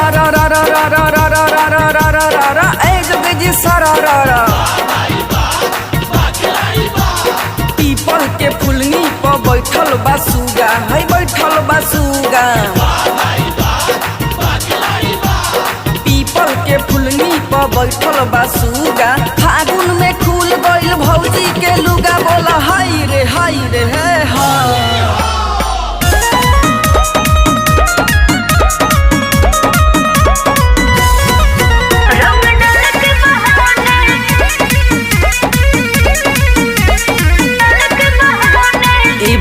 सारा रा रा रा रा रा रा रा रा रा रा रा रा ए जोगी जी सारा रा रा। पीपल के फुलनी पर बैठल बा सुगा, है बैठल बा सुगा। पीपल के फुलनी पर बैठल बा सुगा, फागुन में खुल गइल भौजी के लुगा, बोला हाय रे हे हाँ।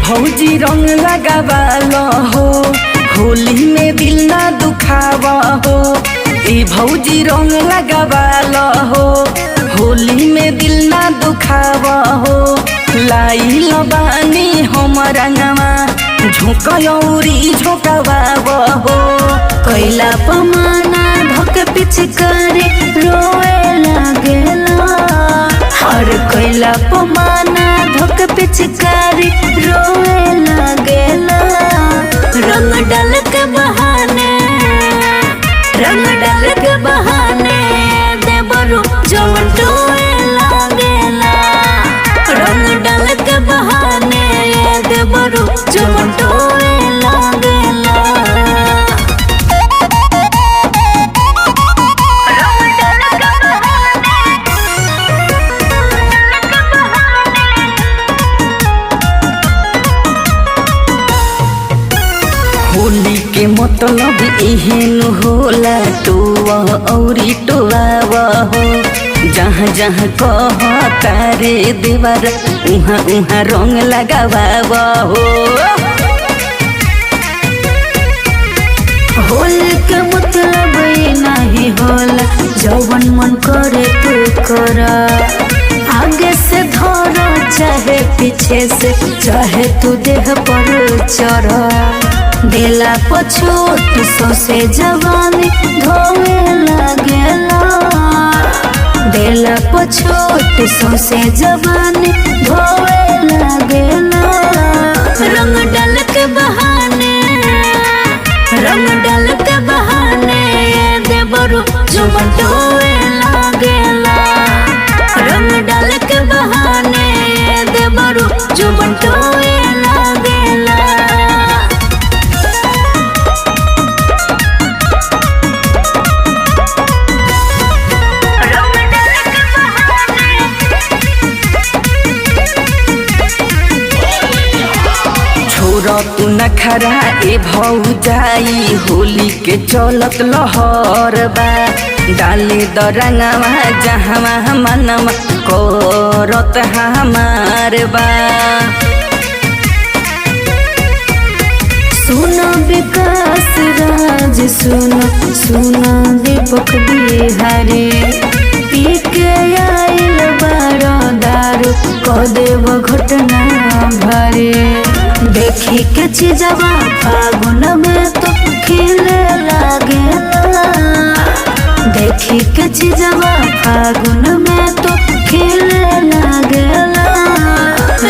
भौजी रंग लगावालो हो, होली में दिल ना दुखावा हो। ए भौजी रंग लगावालो हो, होली में दिल ना दुखावा हो। लाई लबानी हम रंगवा, झोंकयौरी झोंकवावा हो। कैला पमाना धक पिचकारी रोए लागेला, हर कैला पमाना धक पिचकारी रोए लागेला। रंग डाल के बहाने, रंग डाल के बहाने देवरू जवन टोए लागेला। रंग डाल के बहाने देवरू जवन टोए लागेला। होली के मतलब एहन होला, टोआ औरी टोआवा हो। जहाँ जहाँ कहता रे देवर, उहाँ उहाँ रंग लगावा हो। होली के मतलब नहीं होला, जवन मन करे तू करा। आगे से धरो चाहे पीछे से, चाहे तू देह पर चढ़ा। दिला पछोट सौसे जवानी धोवे लागेला। दिला पछोट सौसे जवानी धोवे लागेला। रंग डाल के बहाने, रंग डाल के बहाने देवरू जवन टोए लागेला। रंग डाल के बहाने देवरू जवन टोए लागेला। तू नखरा ए भौजाई, होली के चलत लहर बा। डाले दरंगवा जहवा मनवा करत हमार बा। सुनो विकास राज, सुनो सुनो दीपक बिहारी। पी के आइल बारो दारू, क देव घटना भरे। देखी के चीजवा फागुन में तो खिले लागेला। देखी के चीजवा फागुन में तो खिले लागेला।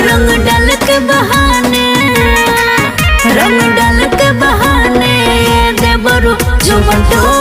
रंग डाल के बहाने, रंग डाल के बहाने देवरू जवन टोए